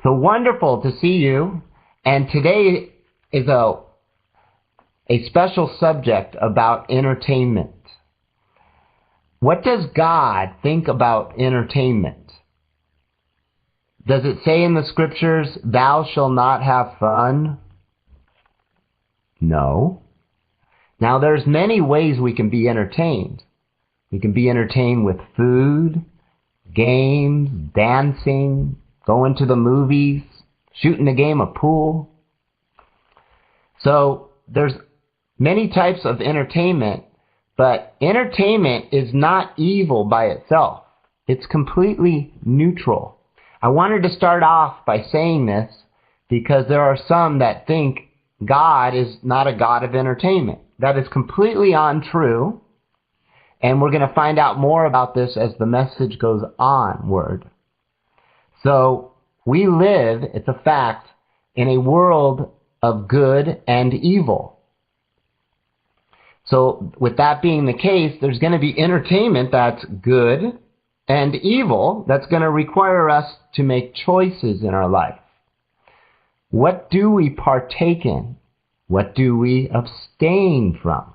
So wonderful to see you. And today is a special subject about entertainment. What does God think about entertainment? Does it say in the scriptures, thou shalt not have fun? No. Now there's many ways we can be entertained. We can be entertained with food, games, dancing, going to the movies, shooting a game of pool. So there's many types of entertainment, but entertainment is not evil by itself. It's completely neutral. I wanted to start off by saying this because there are some that think God is not a God of entertainment. That is completely untrue, and we're going to find out more about this as the message goes onward. So we live, it's a fact, in a world of good and evil. So with that being the case, there's going to be entertainment that's good and evil that's going to require us to make choices in our life. What do we partake in? What do we abstain from?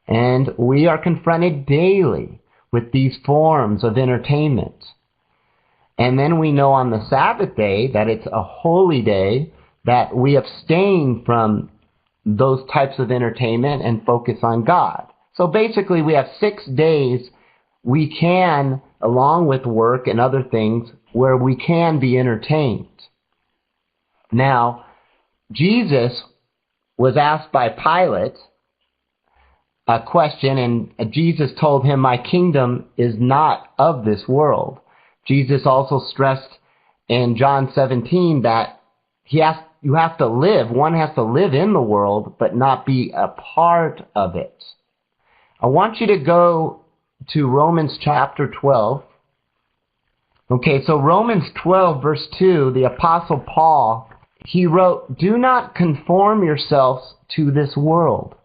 And we are confronted daily with these forms of entertainment. And then we know on the Sabbath day that it's a holy day, that we abstain from those types of entertainment and focus on God. So basically we have 6 days we can, along with work and other things, where we can be entertained. Now, Jesus was asked by Pilate a question, and Jesus told him, my kingdom is not of this world. Jesus also stressed in John 17 that one has to live in the world, but not be a part of it. I want you to go to Romans chapter 12. Okay, so Romans 12 verse 2, the Apostle Paul, he wrote, do not conform yourselves to this world,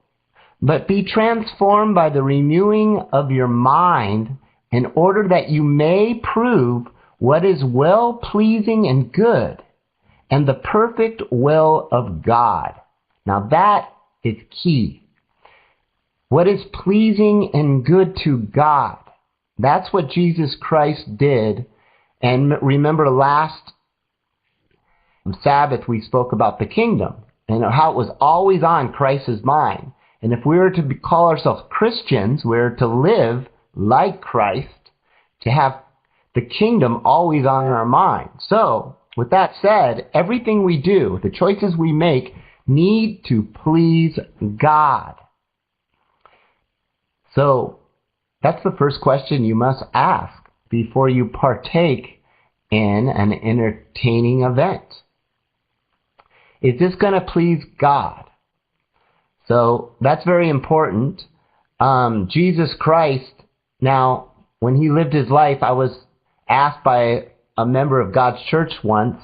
but be transformed by the renewing of your mind, in order that you may prove what is well-pleasing and good, and the perfect will of God. Now that is key. What is pleasing and good to God? That's what Jesus Christ did. And remember last Sabbath we spoke about the kingdom and how it was always on Christ's mind. And if we were to call ourselves Christians, we're to live like Christ, to have the kingdom always on our mind. So, with that said, everything we do, the choices we make, need to please God. So, that's the first question you must ask before you partake in an entertaining event. Is this going to please God? So, that's very important. Jesus Christ, now, when he lived his life, I was asked by a member of God's church once,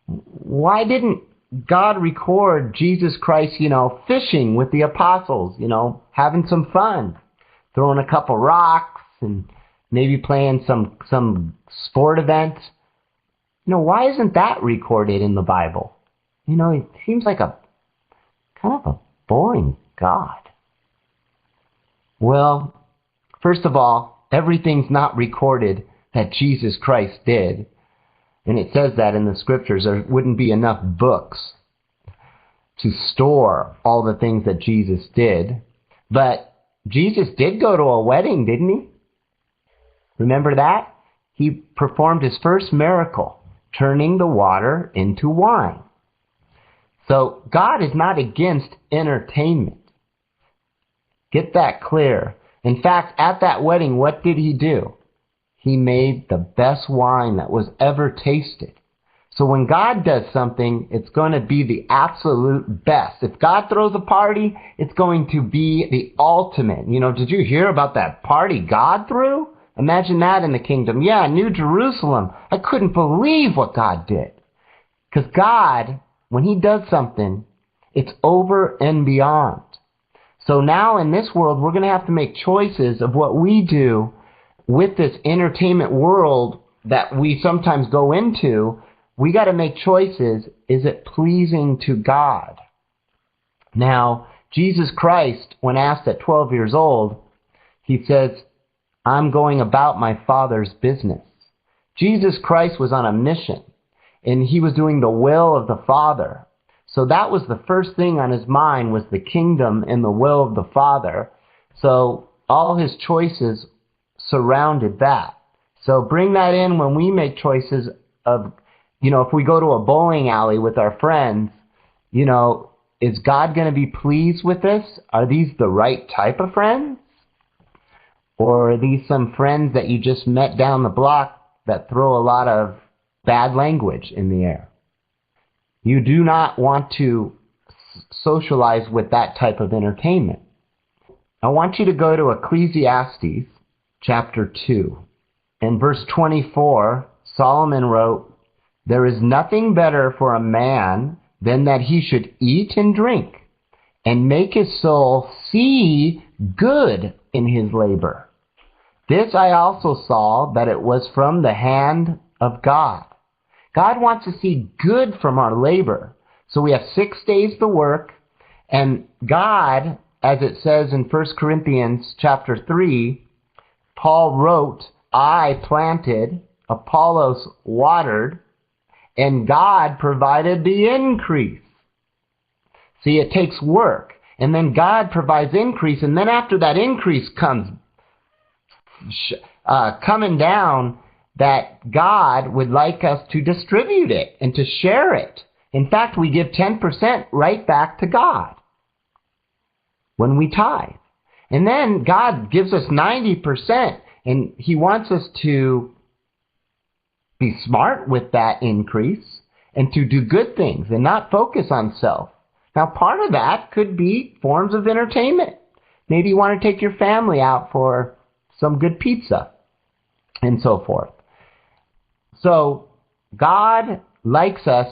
why didn't God record Jesus Christ, fishing with the apostles, having some fun, throwing a couple rocks and maybe playing some sport event? Why isn't that recorded in the Bible? It seems like a kind of a boring God. Well, first of all, everything's not recorded that Jesus Christ did. And it says that in the scriptures. There wouldn't be enough books to store all the things that Jesus did. But Jesus did go to a wedding, didn't he? Remember that? He performed his first miracle, turning the water into wine. So God is not against entertainment. Get that clear. In fact, at that wedding, what did he do? He made the best wine that was ever tasted. So when God does something, it's going to be the absolute best. If God throws a party, it's going to be the ultimate. Did you hear about that party God threw? Imagine that in the kingdom. Yeah, New Jerusalem. I couldn't believe what God did. Because God, when he does something, it's over and beyond. So now in this world, we're going to have to make choices of what we do with this entertainment world that we sometimes go into, we got to make choices. Is it pleasing to God? Now, Jesus Christ, when asked at 12 years old, he says, I'm going about my Father's business. Jesus Christ was on a mission, and he was doing the will of the Father. So that was the first thing on his mind, was the kingdom and the will of the Father. So all his choices surrounded that. So bring that in when we make choices of, if we go to a bowling alley with our friends, is God going to be pleased with this? Are these the right type of friends? Or are these some friends that you just met down the block that throw a lot of bad language in the air? You do not want to socialize with that type of entertainment. I want you to go to Ecclesiastes chapter 2. In verse 24, Solomon wrote, there is nothing better for a man than that he should eat and drink and make his soul see good in his labor. This I also saw, that it was from the hand of God. God wants to see good from our labor. So we have 6 days to work, and God, as it says in 1 Corinthians chapter 3, Paul wrote, I planted, Apollos watered, and God provided the increase. See, it takes work, and then God provides increase, and then after that increase comes coming down, that God would like us to distribute it and to share it. In fact, we give 10% right back to God when we tithe. And then God gives us 90%, and he wants us to be smart with that increase and to do good things and not focus on self. Now, part of that could be forms of entertainment. Maybe you want to take your family out for some good pizza and so forth. So God likes us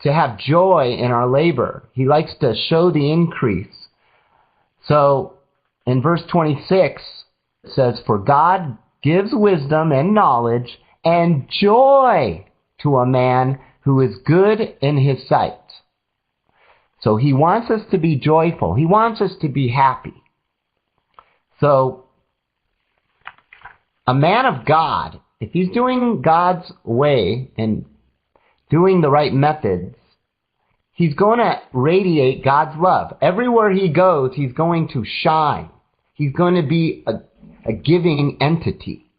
to have joy in our labor. He likes to show the increase. So in verse 26, it says, for God gives wisdom and knowledge and joy to a man who is good in his sight. So he wants us to be joyful. He wants us to be happy. So a man of God, if he's doing God's way and doing the right methods, he's going to radiate God's love. Everywhere he goes, he's going to shine. He's going to be a giving entity.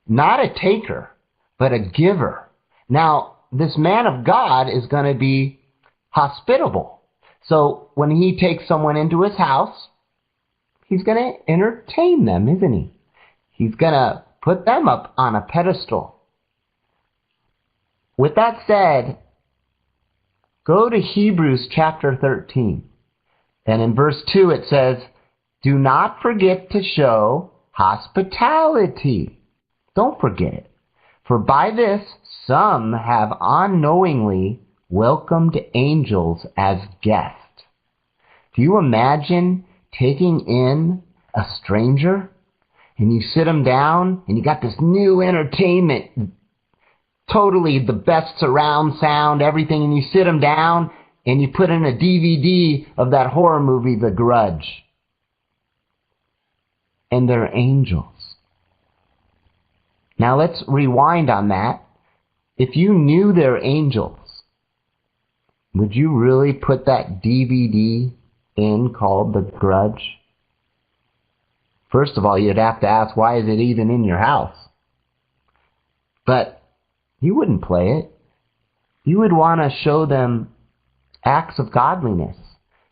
Not a taker, but a giver. Now, this man of God is going to be hospitable. So when he takes someone into his house, he's going to entertain them, isn't he? He's going to put them up on a pedestal. With that said, go to Hebrews chapter 13. And in verse 2 it says, do not forget to show hospitality. Don't forget it. For by this some have unknowingly welcomed angels as guests. Do you imagine taking in a stranger and you sit them down and you got this new entertainment, totally the best surround sound, everything, and you sit them down and you put in a DVD of that horror movie, The Grudge. And they're angels. Now let's rewind on that. If you knew they're angels, would you really put that DVD in called The Grudge? First of all, you'd have to ask, why is it even in your house? But you wouldn't play it. You would want to show them acts of godliness.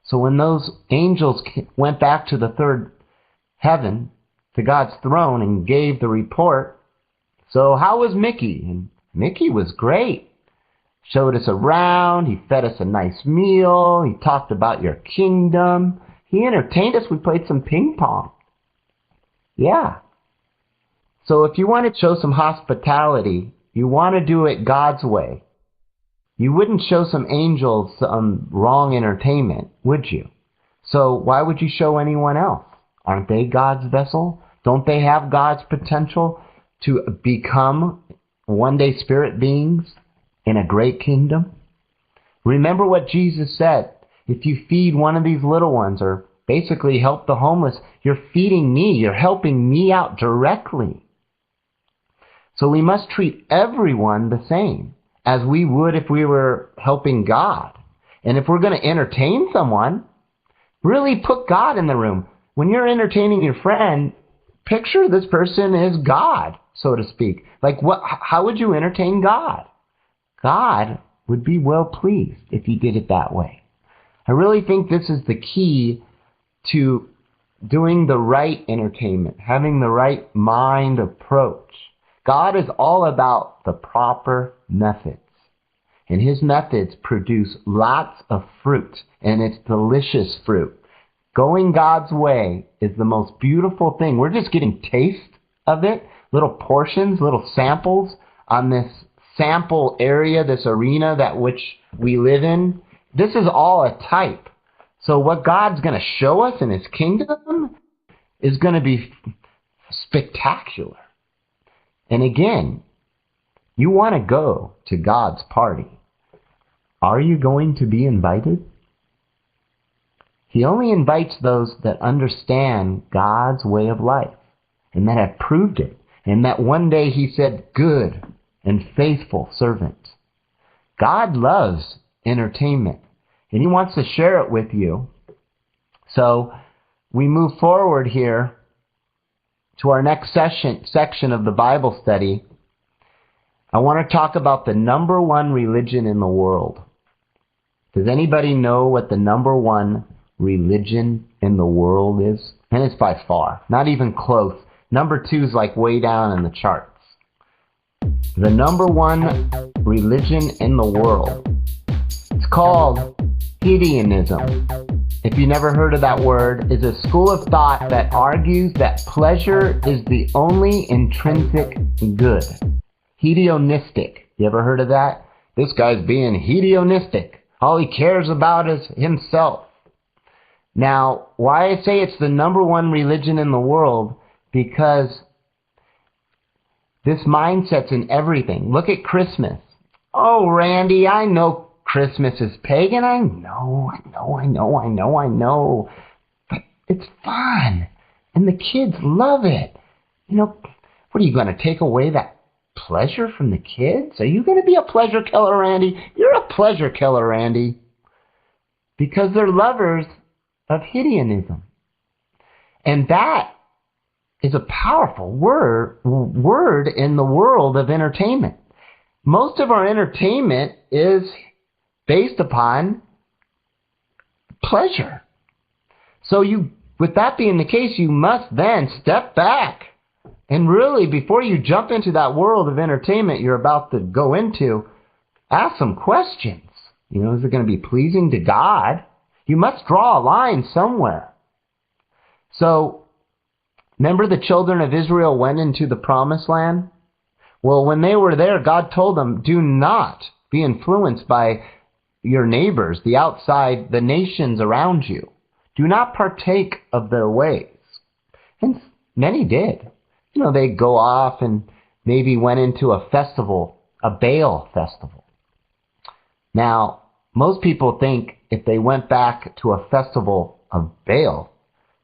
So when those angels went back to the third heaven, to God's throne, and gave the report, so how was Mickey? And Mickey was great. Showed us around. He fed us a nice meal. He talked about your kingdom. He entertained us. We played some ping pong. Yeah. So if you want to show some hospitality, you want to do it God's way. You wouldn't show some angels some wrong entertainment, would you? So why would you show anyone else? Aren't they God's vessel? Don't they have God's potential to become one-day spirit beings in a great kingdom? Remember what Jesus said. If you feed one of these little ones, or basically help the homeless, you're feeding me. You're helping me out directly. So we must treat everyone the same as we would if we were helping God. And if we're going to entertain someone, really put God in the room. When you're entertaining your friend, picture this person is God, so to speak. Like, how would you entertain God? God would be well pleased if you did it that way. I really think this is the key to doing the right entertainment, having the right mind approach. God is all about the proper methods. And his methods produce lots of fruit, and it's delicious fruit. Going God's way is the most beautiful thing. We're just getting taste of it, little portions, little samples on this sample area, this arena that which we live in. This is all a type. So what God's going to show us in his kingdom is going to be spectacular. And again, you want to go to God's party. Are you going to be invited? He only invites those that understand God's way of life and that have proved it, and that one day he said, good and faithful servant. God loves entertainment, and he wants to share it with you. So we move forward here to our next section of the Bible study. I want to talk about the number one religion in the world. Does anybody know what the number one religion in the world is? And it's by far, not even close. Number 2 is like way down in the charts. The number one religion in the world. It's called hedonism. If you never heard of that word, is a school of thought that argues that pleasure is the only intrinsic good. Hedonistic. You ever heard of that? This guy's being hedonistic. All he cares about is himself. Now, why I say it's the number one religion in the world, because this mindset's in everything. Look at Christmas. Oh, Randy, I know Christmas is pagan. I know. But it's fun. And the kids love it. You know, what are you going to take away that pleasure from the kids? Are you going to be a pleasure killer, Randy? You're a pleasure killer, Randy. Because they're lovers of hedonism. And that is a powerful word in the world of entertainment. Most of our entertainment is based upon pleasure. So with that being the case, you must then step back and really, before you jump into that world of entertainment you're about to go into, ask some questions. You know, is it going to be pleasing to God? You must draw a line somewhere. So, remember the children of Israel went into the promised land? Well, when they were there, God told them, do not be influenced by your neighbors, the outside, the nations around you. Do not partake of their ways. And many did. You know, they go off and maybe went into a festival, a Baal festival. Now, most people think if they went back to a festival of Baal,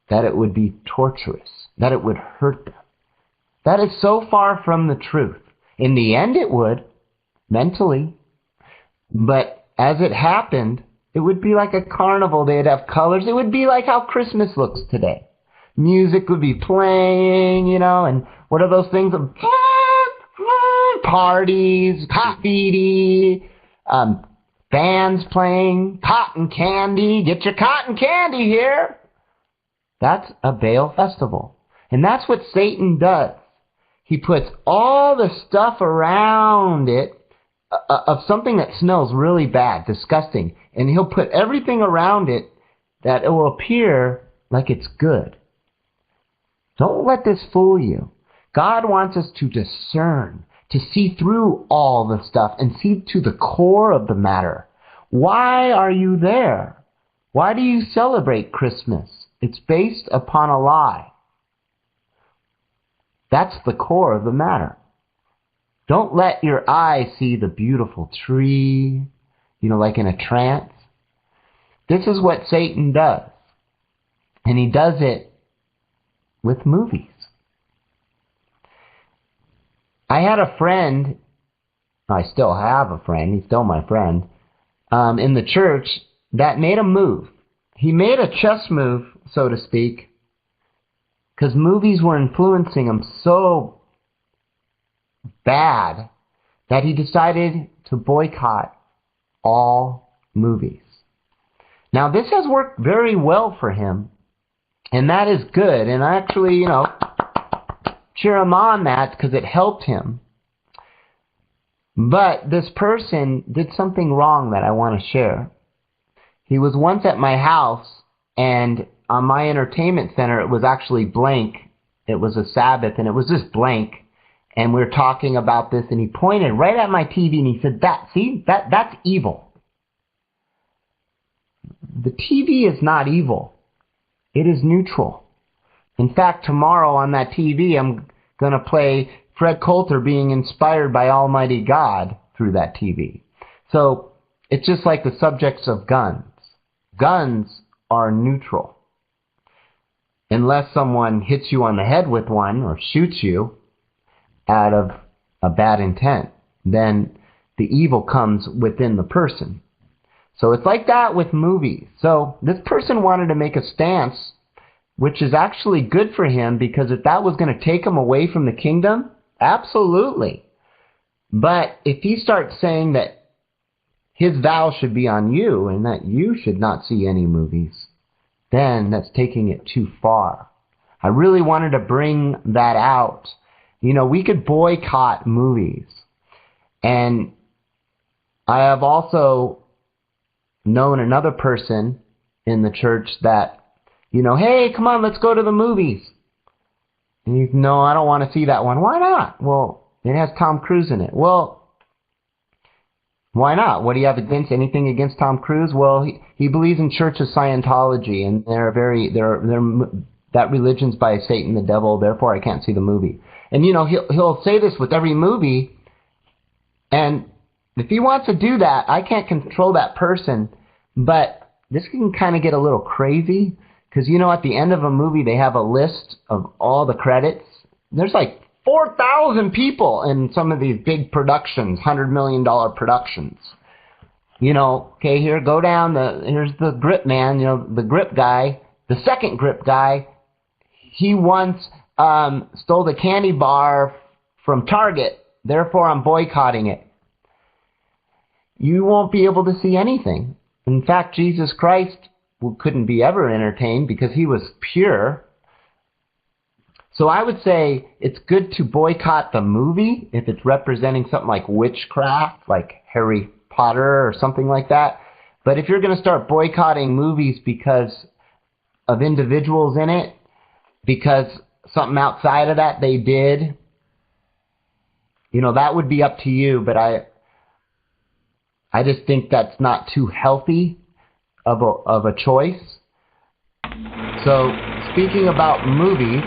that it would be torturous, that it would hurt them. That is so far from the truth. In the end, it would, mentally. But as it happened, it would be like a carnival. They'd have colors. It would be like how Christmas looks today. Music would be playing, you know, and what are those things? Parties, graffiti, bands playing, cotton candy. Get your cotton candy here. That's a Baal festival. And that's what Satan does. He puts all the stuff around it of something that smells really bad, disgusting, and he'll put everything around it that it will appear like it's good. Don't let this fool you. God wants us to discern, to see through all the stuff and see to the core of the matter. Why are you there? Why do you celebrate Christmas? It's based upon a lie. That's the core of the matter. Don't let your eyes see the beautiful tree, like in a trance. This is what Satan does. And he does it with movies. I had a friend, I still have a friend, he's still my friend, in the church that made a move. He made a chess move, so to speak, because movies were influencing him so bad that he decided to boycott all movies. Now, this has worked very well for him, and that is good. And I actually, cheer him on that because it helped him. But this person did something wrong that I want to share. He was once at my house, and on my entertainment center, it was actually blank. It was a Sabbath, and it was just blank. And we were talking about this, and he pointed right at my TV, and he said, that's evil. The TV is not evil. It is neutral. In fact, tomorrow on that TV, I'm going to play Fred Coulter being inspired by Almighty God through that TV. So it's just like the subjects of guns. Guns are neutral. Unless someone hits you on the head with one or shoots you out of a bad intent, then the evil comes within the person. So it's like that with movies. So this person wanted to make a stance, which is actually good for him, because if that was going to take him away from the kingdom, absolutely. But if he starts saying that his vow should be on you and that you should not see any movies, then that's taking it too far. I really wanted to bring that out. We could boycott movies. And I have also known another person in the church that, hey, come on, let's go to the movies. And no, I don't want to see that one. Why not? Well, it has Tom Cruise in it. Well, why not? What do you have anything against Tom Cruise? Well, he believes in Church of Scientology, and that religion's by Satan, the devil, therefore I can't see the movie. And he'll say this with every movie, and if he wants to do that, I can't control that person, but this can kind of get a little crazy, because at the end of a movie they have a list of all the credits. There's like 4,000 people in some of these big productions, $100 million productions. Okay, here, go down, here's the grip man, the grip guy, the second grip guy. He once stole the candy bar from Target, therefore I'm boycotting it. You won't be able to see anything. In fact, Jesus Christ couldn't be ever entertained because he was pure. So I would say it's good to boycott the movie if it's representing something like witchcraft, like Harry Potter or something like that. But if you're going to start boycotting movies because of individuals in it, because something outside of that they did, that would be up to you. But I just think that's not too healthy of a choice. So, speaking about movies,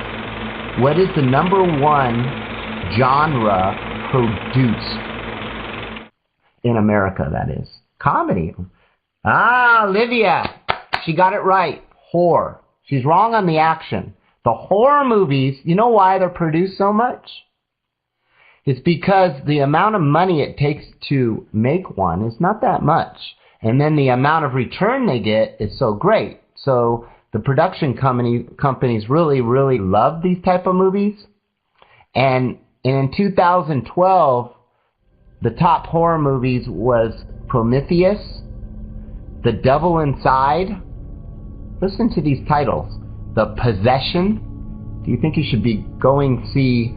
what is the number one genre produced in America, that is? Comedy. Olivia, she got it right. Horror. She's wrong on the action. The horror movies, you know why they're produced so much? It's because the amount of money it takes to make one is not that much. And then the amount of return they get is so great. So the production companies really, really love these type of movies. And in 2012, the top horror movies was Prometheus, The Devil Inside. Listen to these titles. The Possession. Do you think you should be going see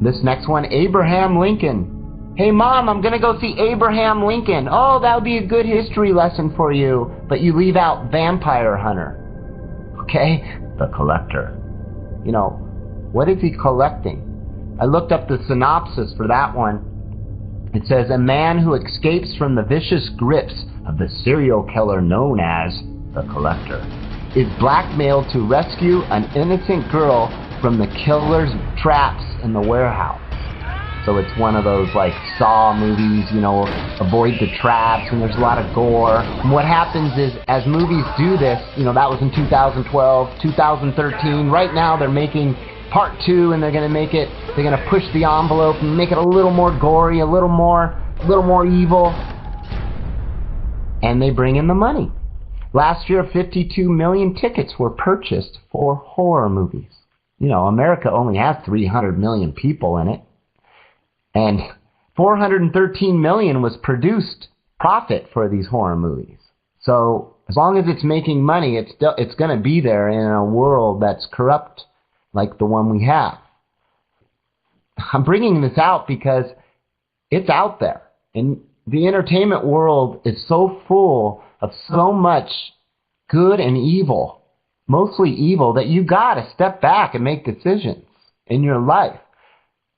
this next one? Abraham Lincoln. Hey, Mom, I'm going to go see Abraham Lincoln. Oh, that would be a good history lesson for you. But you leave out Vampire Hunter. Okay? The Collector. What is he collecting? I looked up the synopsis for that one. It says, a man who escapes from the vicious grips of the serial killer known as the Collector is blackmailed to rescue an innocent girl from the killer's traps in the warehouse. So it's one of those like Saw movies, avoid the traps, and there's a lot of gore. And what happens is, as movies do this, that was in 2012, 2013. Right now they're making part 2, and they're going to push the envelope and make it a little more gory, a little more evil. And they bring in the money. Last year, 52 million tickets were purchased for horror movies. America only has 300 million people in it. And 413 million was produced profit for these horror movies. So as long as it's making money, it's going to be there in a world that's corrupt like the one we have. I'm bringing this out because it's out there. And the entertainment world is so full of so much good and evil, mostly evil, that you got to step back and make decisions in your life.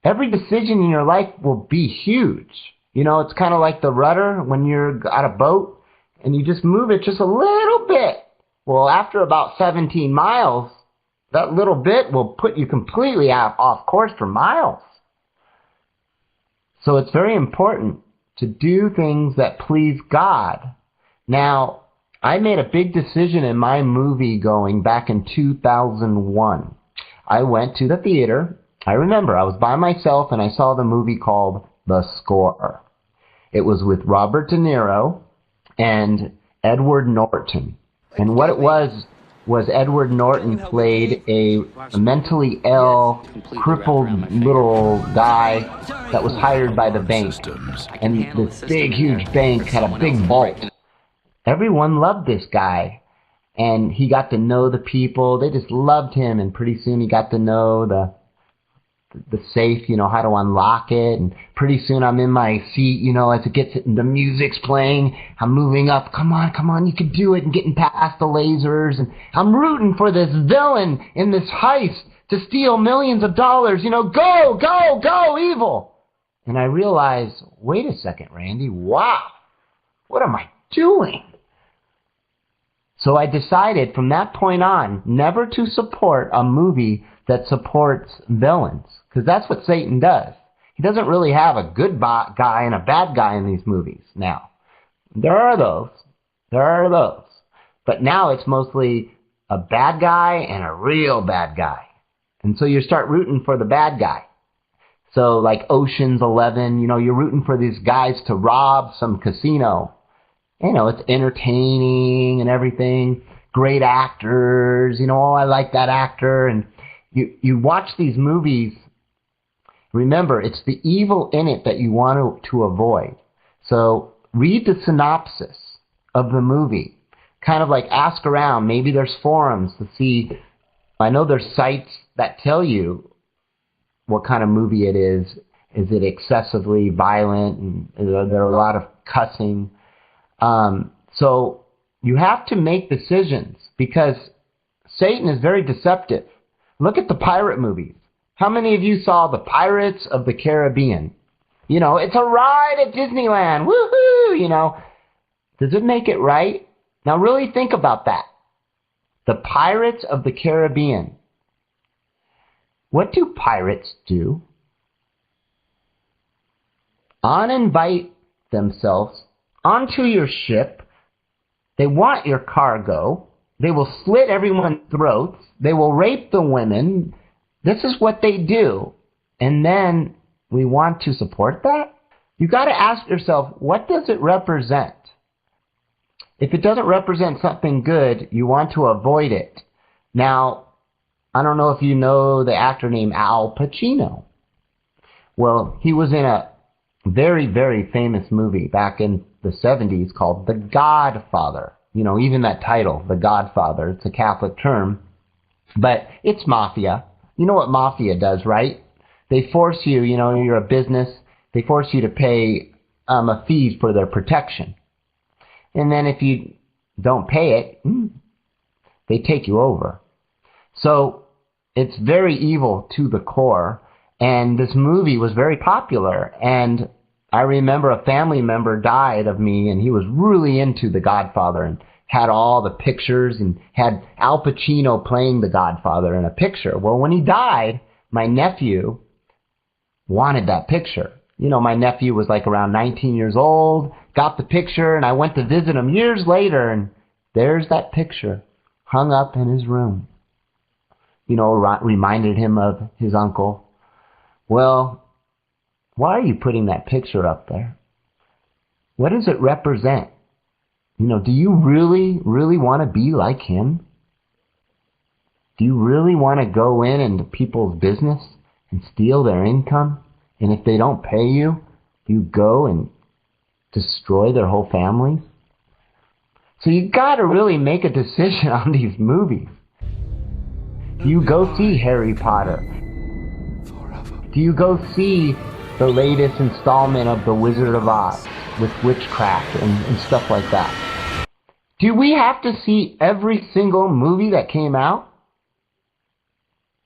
Every decision in your life will be huge. It's kind of like the rudder when you're on a boat and you just move it just a little bit. Well, after about 17 miles, that little bit will put you completely off course for miles. So it's very important to do things that please God. Now, I made a big decision in my movie going back in 2001. I went to the theater. I remember I was by myself and I saw the movie called The Score. It was with Robert De Niro and Edward Norton. And what it was Edward Norton played a mentally ill, crippled little guy that was hired by the bank. And this big, huge bank had a big vault. Everyone loved this guy. And he got to know the people. They just loved him. And pretty soon he got to know the safe, how to unlock it. And pretty soon I'm in my seat, as it gets, the music's playing. I'm moving up. Come on, you can do it. And getting past the lasers. And I'm rooting for this villain in this heist to steal millions of dollars. Go, evil. And I realize, wait a second, Randy. Wow. What am I doing? So I decided from that point on never to support a movie that supports villains, because that's what Satan does. He doesn't really have a good guy and a bad guy in these movies now. There are those. But now it's mostly a bad guy and a real bad guy. And so you start rooting for the bad guy. So like Ocean's 11, you're rooting for these guys to rob some casino. It's entertaining and everything. Great actors, I like that actor. And you watch these movies. Remember, it's the evil in it that you want to avoid. So read the synopsis of the movie. Kind of like ask around. Maybe there's forums to see. I know there's sites that tell you what kind of movie it is. Is it excessively violent? And there are a lot of cussing. So you have to make decisions because Satan is very deceptive. Look at the pirate movies. How many of you saw the Pirates of the Caribbean? It's a ride at Disneyland. Woohoo! Does it make it right? Now really think about that. The Pirates of the Caribbean. What do pirates do? Uninvite themselves onto your ship. They want your cargo. They will slit everyone's throats. They will rape the women. This is what they do. And then we want to support that? You got to ask yourself, what does it represent? If it doesn't represent something good, you want to avoid it. Now, I don't know if you know the actor named Al Pacino. Well, he was in a very, very famous movie back in the 70s called The Godfather. Even that title, The Godfather, it's a Catholic term, but it's mafia. You know what mafia does, right? They force you, you're a business, they force you to pay a fee for their protection. And then if you don't pay it, they take you over. So it's very evil to the core. And this movie was very popular. And I remember a family member died of me, and he was really into The Godfather and had all the pictures and had Al Pacino playing The Godfather in a picture. Well, when he died, my nephew wanted that picture. My nephew was like around 19 years old, got the picture, and I went to visit him years later, and there's that picture hung up in his room. Reminded him of his uncle. Well, why are you putting that picture up there? What does it represent? Do you really, really want to be like him? Do you really want to go into people's business and steal their income? And if they don't pay you, you go and destroy their whole family? So you got to really make a decision on these movies. Do you go see Harry Potter? Do you go see the latest installment of The Wizard of Oz with witchcraft and stuff like that? Do we have to see every single movie that came out?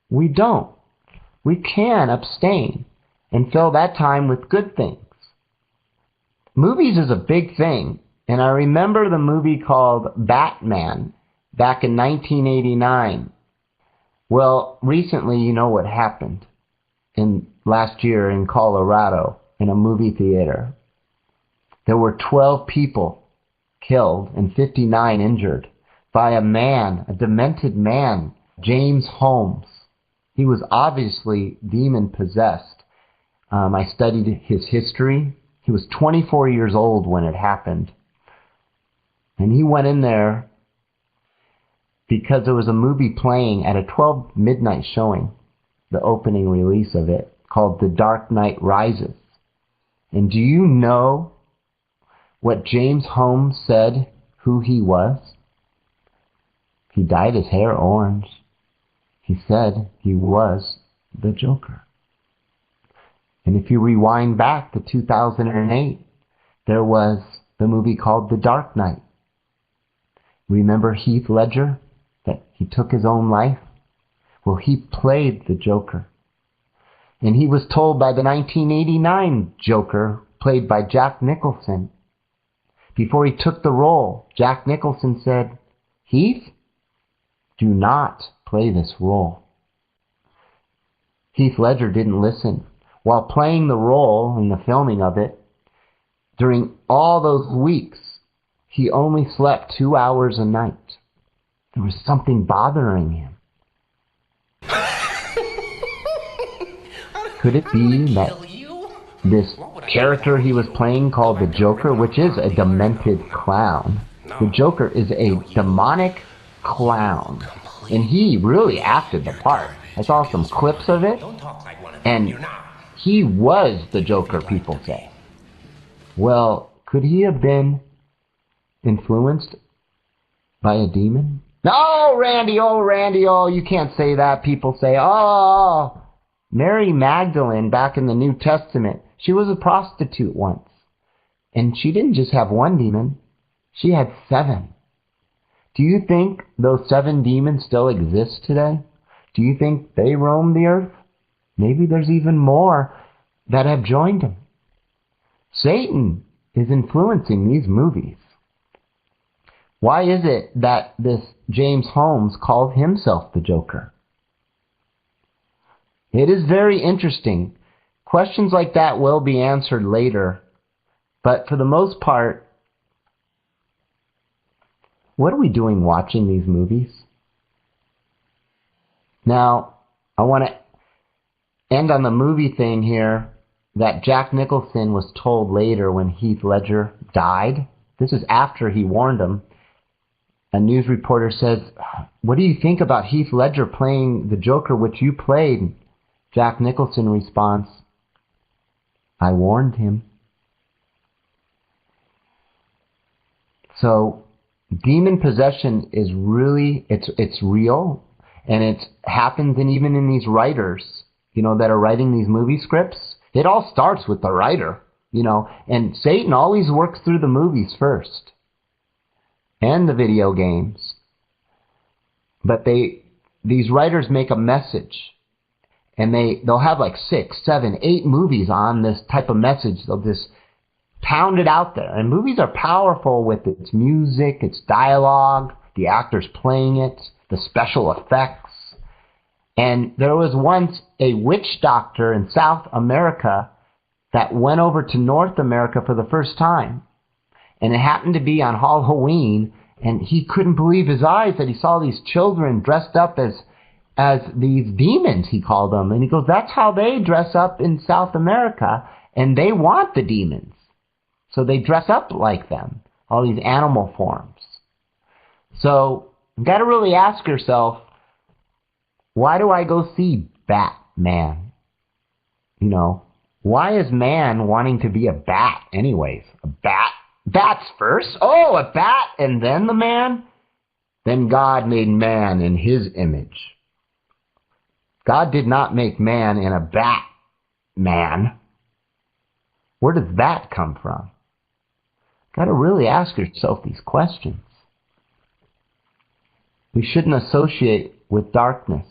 We don't. We can abstain and fill that time with good things. Movies is a big thing, and I remember the movie called Batman back in 1989. Well, recently, you know what happened last year in Colorado in a movie theater. There were 12 people killed and 59 injured by a demented man, James Holmes. He was obviously demon-possessed. I studied his history. He was 24 years old when it happened. And he went in there because there was a movie playing at a 12 midnight showing, the opening release of it, called The Dark Knight Rises. And do you know what James Holmes said who he was? He dyed his hair orange. He said he was the Joker. And if you rewind back to 2008, there was the movie called The Dark Knight. Remember Heath Ledger, that he took his own life? Well, he played the Joker. And he was told by the 1989 Joker, played by Jack Nicholson. Before he took the role, Jack Nicholson said, "Heath, do not play this role." Heath Ledger didn't listen. While playing the role in the filming of it, during all those weeks, he only slept 2 hours a night. There was something bothering him. Could it be that this character he was playing called the Joker, which is a demented clown, the Joker is a demonic clown, and he really acted the part. I saw some clips of it, and he was the Joker, people say. Well, could he have been influenced by a demon? Oh, Randy, you can't say that. People say, oh, Mary Magdalene back in the New Testament, she was a prostitute once. And she didn't just have one demon, she had 7. Do you think those 7 demons still exist today? Do you think they roam the earth? Maybe there's even more that have joined them. Satan is influencing these movies. Why is it that this James Holmes called himself the Joker? It is very interesting. Questions like that will be answered later. But for the most part, what are we doing watching these movies? Now, I want to end on the movie thing here that Jack Nicholson was told later when Heath Ledger died. This is after he warned him. A news reporter says, "What do you think about Heath Ledger playing the Joker, which you played?" Jack Nicholson responds, "I warned him." So, demon possession is really, it's real, and it happens even in these writers, that are writing these movie scripts. It all starts with the writer, and Satan always works through the movies first, and the video games. But these writers make a message, and they'll have like 6, 7, 8 movies on this type of message. They'll just pound it out there. And movies are powerful with its music, its dialogue, the actors playing it, the special effects. And there was once a witch doctor in South America that went over to North America for the first time. And it happened to be on Halloween, and he couldn't believe his eyes that he saw these children dressed up as these demons, he called them. And he goes, that's how they dress up in South America, and they want the demons. So they dress up like them, all these animal forms. So you've got to really ask yourself, why do I go see Batman? You know, why is man wanting to be a bat anyways? A bat? Bats first? Oh, a bat and then the man? Then God made man in his image. God did not make man in a bat man. Where does that come from? Got to really ask yourself these questions. We shouldn't associate with darkness.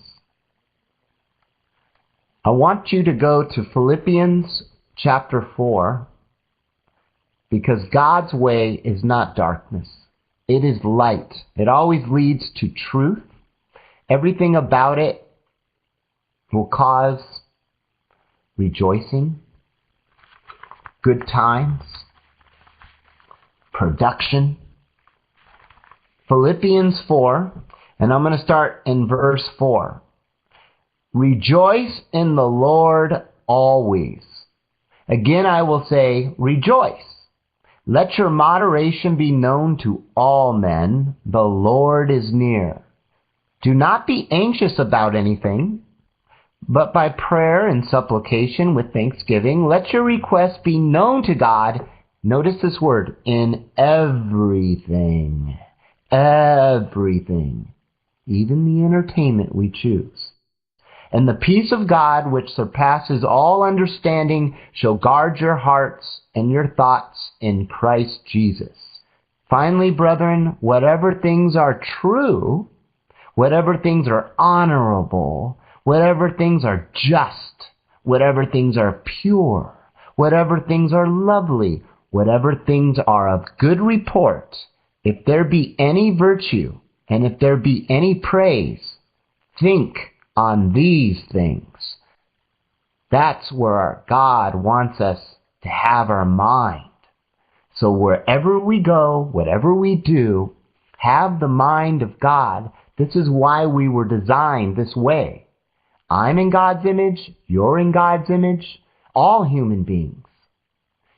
I want you to go to Philippians chapter 4, because God's way is not darkness. It is light. It always leads to truth. Everything about it will cause rejoicing, good times, production. Philippians 4, and I'm going to start in verse 4. Rejoice in the Lord always. Again, I will say, rejoice. Let your moderation be known to all men. The Lord is near. Do not be anxious about anything, but by prayer and supplication with thanksgiving, let your requests be known to God. Notice this word, in everything. Everything. Even the entertainment we choose. And the peace of God, which surpasses all understanding, shall guard your hearts and your thoughts in Christ Jesus. Finally, brethren, whatever things are true, whatever things are honorable, whatever things are just, whatever things are pure, whatever things are lovely, whatever things are of good report, if there be any virtue, and if there be any praise, think on these things. That's where our God wants us to have our mind. So wherever we go, whatever we do, have the mind of God. This is why we were designed this way. I'm in God's image, you're in God's image, all human beings.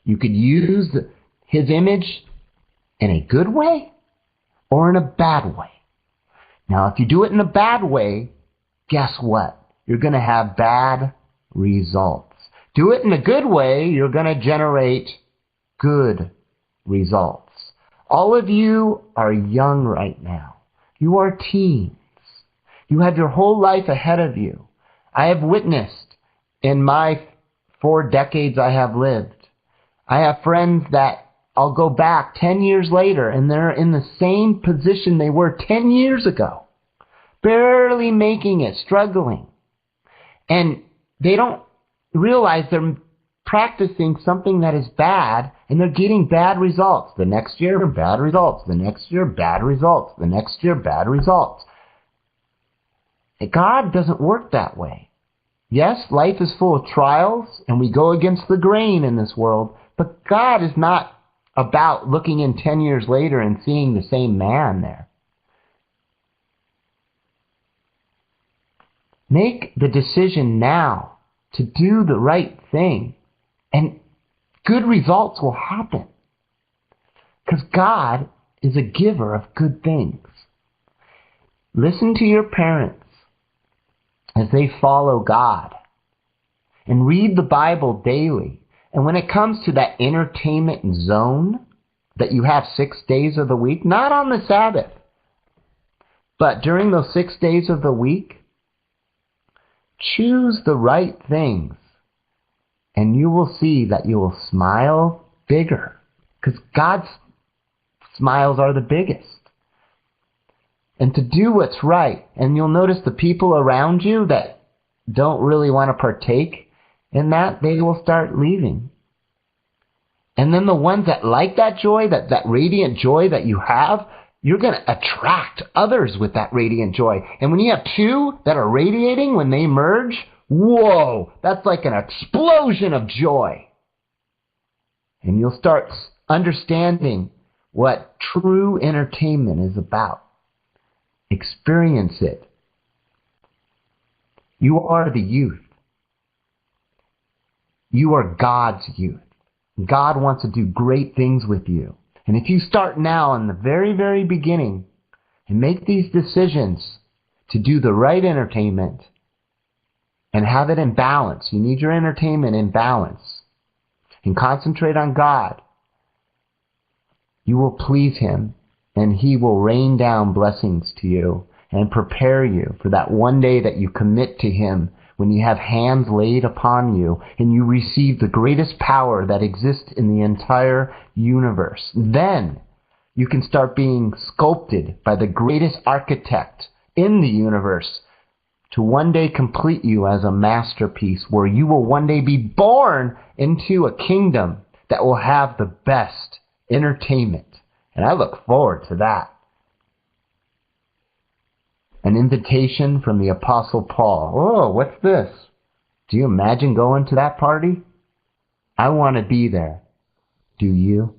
You could use his image in a good way or in a bad way. Now, if you do it in a bad way, guess what? You're going to have bad results. Do it in a good way, you're going to generate good results. All of you are young right now. You are teens. You have your whole life ahead of you. I have witnessed in my 4 decades I have lived. I have friends that I'll go back 10 years later and they're in the same position they were 10 years ago. Barely making it, struggling. And they don't realize they're practicing something that is bad, and they're getting bad results. The next year, bad results. The next year, bad results. The next year, bad results. God doesn't work that way. Yes, life is full of trials, and we go against the grain in this world, but God is not about looking in 10 years later and seeing the same man there. Make the decision now to do the right thing, and good results will happen. Because God is a giver of good things. Listen to your parents as they follow God, and read the Bible daily. And when it comes to that entertainment zone that you have 6 days of the week, not on the Sabbath, but during those 6 days of the week, choose the right things, and you will see that you will smile bigger, because God's smiles are the biggest. And to do what's right, and you'll notice the people around you that don't really want to partake in that, they will start leaving. And then the ones that like that joy, that radiant joy that you have, you're going to attract others with that radiant joy. And when you have two that are radiating, when they merge, whoa, that's like an explosion of joy. And you'll start understanding what true entertainment is about. Experience it. You are the youth. You are God's youth. God wants to do great things with you. And if you start now in the very, very beginning and make these decisions to do the right entertainment and have it in balance, you need your entertainment in balance, and concentrate on God, you will please Him, and He will rain down blessings to you and prepare you for that one day that you commit to Him, when you have hands laid upon you and you receive the greatest power that exists in the entire universe. Then you can start being sculpted by the greatest architect in the universe to one day complete you as a masterpiece, where you will one day be born into a kingdom that will have the best entertainment. And I look forward to that. An invitation from the Apostle Paul. Oh, what's this? Do you imagine going to that party? I want to be there. Do you?